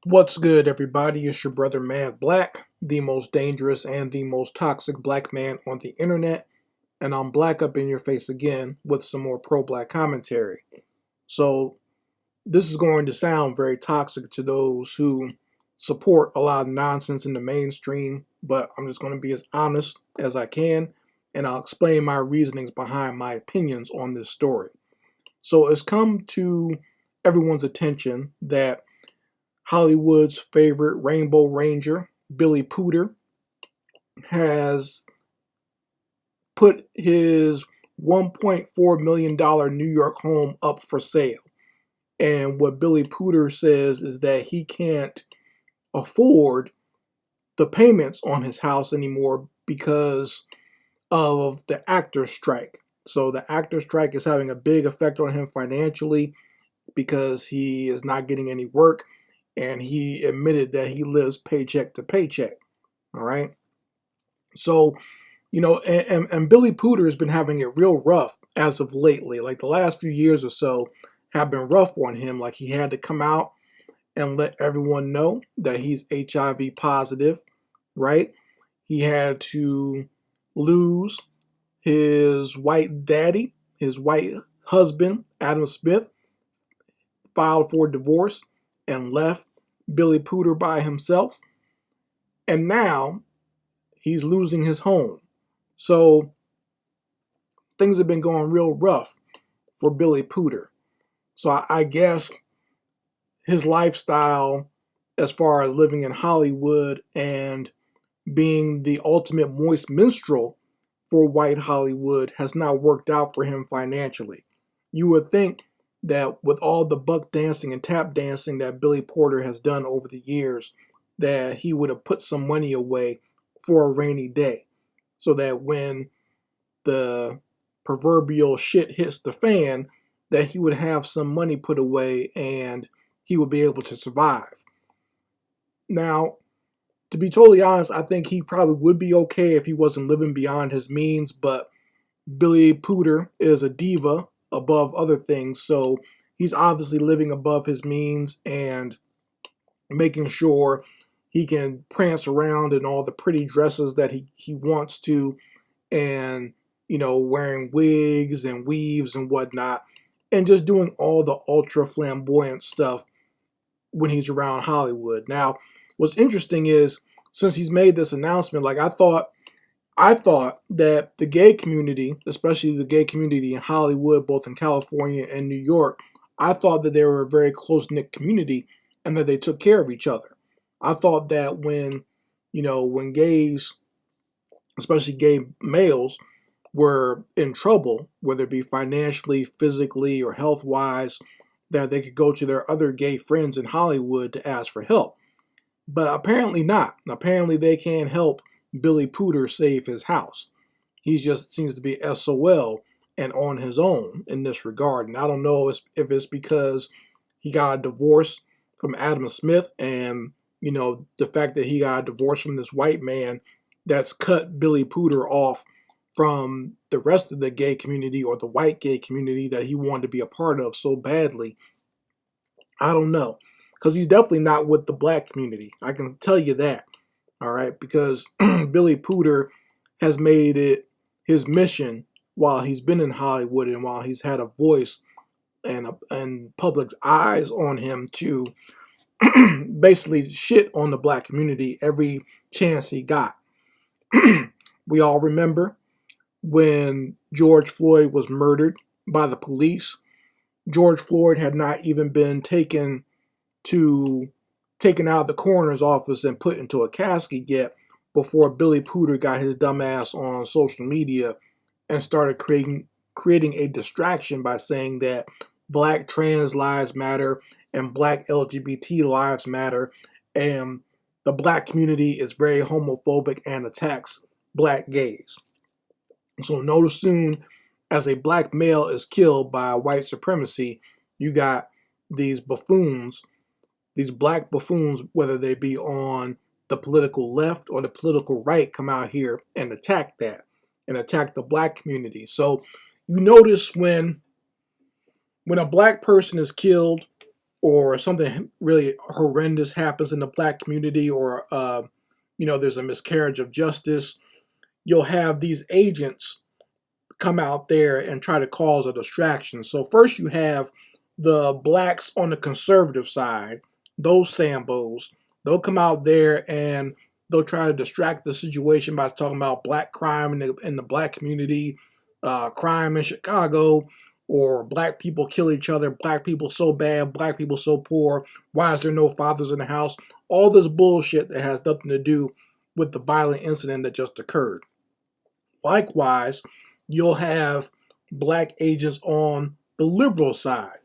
What's good, everybody? It's your brother Mad Black, the most dangerous and the most toxic black man on the internet, and I'm black up in your face again with some more pro-black commentary. So, this is going to sound very toxic to those who support a lot of nonsense in the mainstream, but I'm just going to be as honest as I can, and I'll explain my reasonings behind my opinions on this story. So, it's come to everyone's attention that Hollywood's favorite Rainbow Ranger, Billy Pooter, has put his $1.4 million New York home up for sale. And what Billy Pooter says is that he can't afford the payments on his house anymore because of the actor's strike. So the actor's strike is having a big effect on him financially because he is not getting any work, and he admitted that he lives paycheck to paycheck. All right. So, and Billy Pooter has been having it real rough as of lately. Like the last few years or so have been rough on him. Like he had to come out and let everyone know that he's HIV positive, right? He had to lose his white daddy, his white husband, Adam Smith, filed for divorce and left Billy Pooter by himself. And now he's losing his home. So things have been going real rough for Billy Pooter. So I guess his lifestyle, as far as living in Hollywood and being the ultimate moist minstrel for white Hollywood, has not worked out for him financially. You would think that with all the buck dancing and tap dancing that Billy Porter has done over the years, that he would have put some money away for a rainy day, so that when the proverbial shit hits the fan, that he would have some money put away and he would be able to survive. Now, to be totally honest, I think he probably would be okay if he wasn't living beyond his means, but Billy Pooter is a diva above other things, so he's obviously living above his means and making sure he can prance around in all the pretty dresses that he wants to, and wearing wigs and weaves and whatnot, and just doing all the ultra flamboyant stuff when he's around Hollywood. Now, what's interesting is, since he's made this announcement, like I thought that the gay community, especially the gay community in Hollywood, both in California and New York, I thought that they were a very close knit community and that they took care of each other. I thought that when gays, especially gay males, were in trouble, whether it be financially, physically, or health wise, that they could go to their other gay friends in Hollywood to ask for help. But apparently not. Apparently they can't help Billy Pooter save his house. He just seems to be SOL and on his own in this regard. And I don't know if it's because he got a divorce from Adam Smith, and the fact that he got a divorce from this white man, that's cut Billy Pooter off from the rest of the gay community, or the white gay community that he wanted to be a part of so badly. I don't know. Because he's definitely not with the black community. I can tell you that. All right. Because Billy Pooter has made it his mission, while he's been in Hollywood and while he's had a voice and public's eyes on him, to basically shit on the black community every chance he got. We all remember when George Floyd was murdered by the police. George Floyd had not even been taken out of the coroner's office and put into a casket yet, before Billy Pooter got his dumb ass on social media and started creating a distraction by saying that black trans lives matter and black LGBT lives matter, and the black community is very homophobic and attacks black gays. So no soon as a black male is killed by white supremacy, you got these buffoons, these black buffoons, whether they be on the political left or the political right, come out here and attack that and attack the black community. So you notice when a black person is killed or something really horrendous happens in the black community, or there's a miscarriage of justice, you'll have these agents come out there and try to cause a distraction. So first you have the blacks on the conservative side, those Sambos, they'll come out there and they'll try to distract the situation by talking about black crime in the black community, crime in Chicago, or black people kill each other, black people so bad, black people so poor, why is there no fathers in the house? All this bullshit that has nothing to do with the violent incident that just occurred. Likewise, you'll have black agents on the liberal side.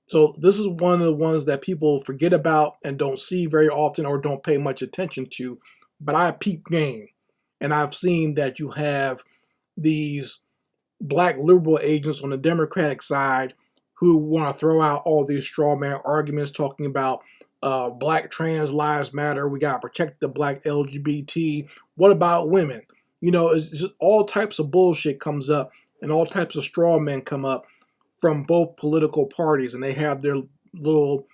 So this is one of the ones that people forget about and don't see very often or don't pay much attention to. But I peep game, and I've seen that you have these black liberal agents on the Democratic side who want to throw out all these straw man arguments talking about black trans lives matter. We got to protect the black LGBT. What about women? It's just all types of bullshit comes up, and all types of straw men come up from both political parties, and they have their little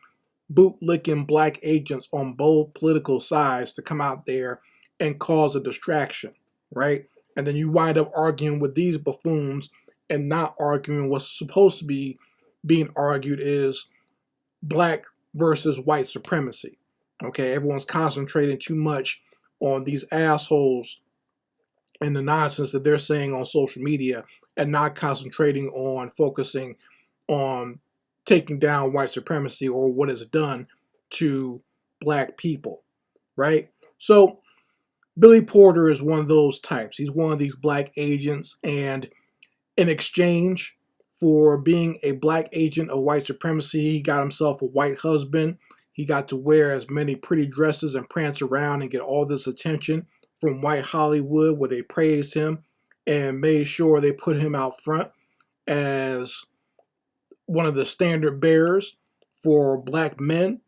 bootlicking black agents on both political sides to come out there and cause a distraction, right? And then you wind up arguing with these buffoons and not arguing what's supposed to be being argued is black versus white supremacy. Okay, everyone's concentrating too much on these assholes and the nonsense that they're saying on social media and not concentrating on focusing on taking down white supremacy or what it's done to black people, right? So Billy Porter is one of those types. He's one of these black agents, and in exchange for being a black agent of white supremacy, he got himself a white husband. He got to wear as many pretty dresses and prance around and get all this attention from white Hollywood, where they praised him and made sure they put him out front as one of the standard bearers for black men.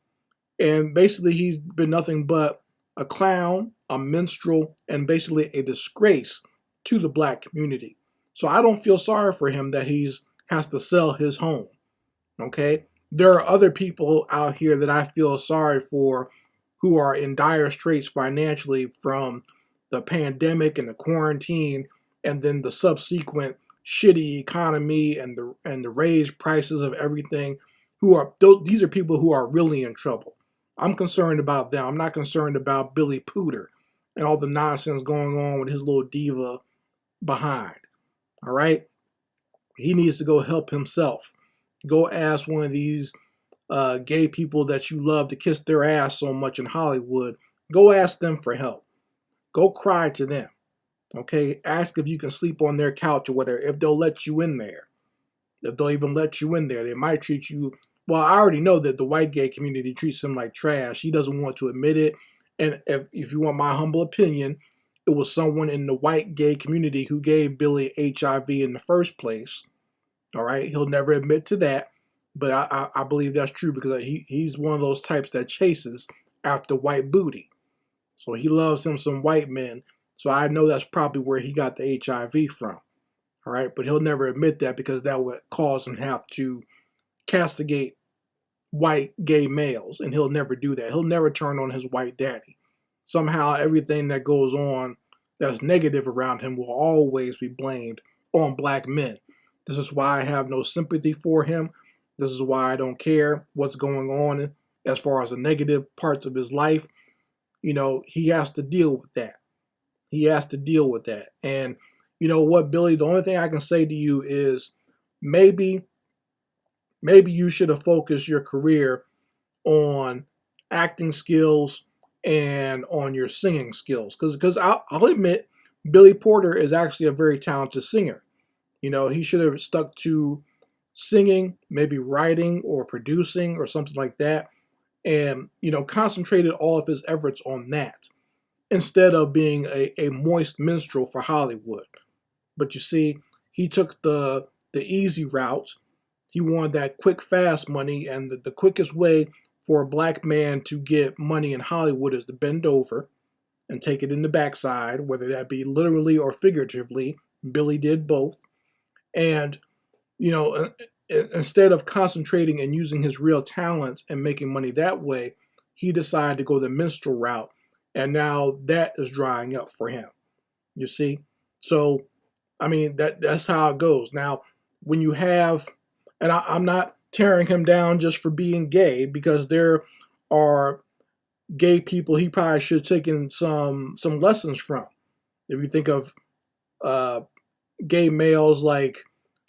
And basically he's been nothing but a clown, a minstrel, and basically a disgrace to the black community. So I don't feel sorry for him that he's has to sell his home. Okay? There are other people out here that I feel sorry for who are in dire straits financially from the pandemic and the quarantine, and then the subsequent shitty economy and the raised prices of everything. These are people who are really in trouble. I'm concerned about them. I'm not concerned about Billy Pooter and all the nonsense going on with his little diva behind. All right? He needs to go help himself. Go ask one of these gay people that you love to kiss their ass so much in Hollywood. Go ask them for help. Go cry to them. Okay? Ask if you can sleep on their couch or whatever, if they'll let you in there. If they'll even let you in there. They might treat you. Well, I already know that the white gay community treats him like trash. He doesn't want to admit it. And if you want my humble opinion, it was someone in the white gay community who gave Billy HIV in the first place. All right? He'll never admit to that. But I believe that's true because he's one of those types that chases after white booty. So he loves him some white men. So I know that's probably where he got the HIV from. All right? But he'll never admit that because that would cause him to have to castigate white gay males, and he'll never do that. He'll never turn on his white daddy. Somehow everything that goes on that's negative around him will always be blamed on black men. This is why I have no sympathy for him. This is why I don't care what's going on as far as the negative parts of his life. He has to deal with that. He has to deal with that. And you know what, Billy, the only thing I can say to you is maybe you should have focused your career on acting skills and on your singing skills. Because I'll admit, Billy Porter is actually a very talented singer. He should have stuck to singing, maybe writing or producing or something like that, and concentrated all of his efforts on that instead of being a moist minstrel for Hollywood. But you see, he took the easy route. He wanted that quick, fast money, and the quickest way for a black man to get money in Hollywood is to bend over and take it in the backside, whether that be literally or figuratively. Billy did both. And, instead of concentrating and using his real talents and making money that way, he decided to go the minstrel route, and now that is drying up for him. You see, so I mean that's how it goes. Now, when you have, and I'm not tearing him down just for being gay, because there are gay people he probably should have taken some lessons from. If you think of uh, gay males like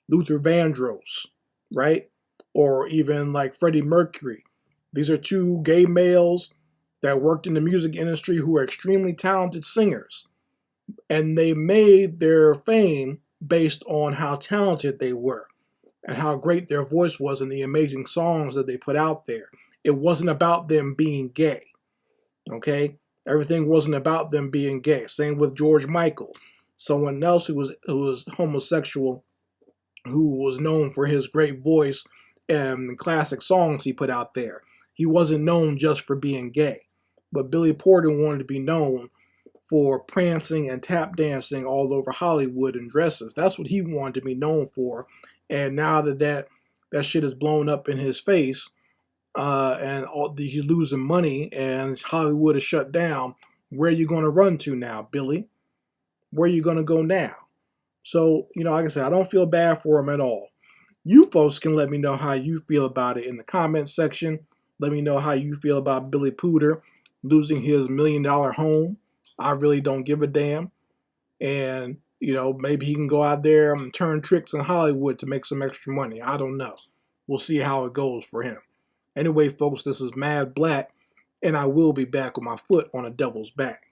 Luther Vandross, right? Or even like Freddie Mercury. These are two gay males that worked in the music industry who are extremely talented singers. And they made their fame based on how talented they were and how great their voice was and the amazing songs that they put out there. It wasn't about them being gay, okay? Everything wasn't about them being gay. Same with George Michael, someone else who was homosexual, who was known for his great voice and classic songs he put out there. He wasn't known just for being gay. But Billy Porter wanted to be known for prancing and tap dancing all over Hollywood in dresses. That's what he wanted to be known for. And now that shit is blown up in his face, he's losing money and Hollywood is shut down, where are you going to run to now, Billy? Where are you going to go now? So, like I said, I don't feel bad for him at all. You folks can let me know how you feel about it in the comments section. Let me know how you feel about Billy Porter losing his $1 million home. I really don't give a damn. And, maybe he can go out there and turn tricks in Hollywood to make some extra money. I don't know. We'll see how it goes for him. Anyway, folks, this is Mad Black, and I will be back with my foot on a devil's back.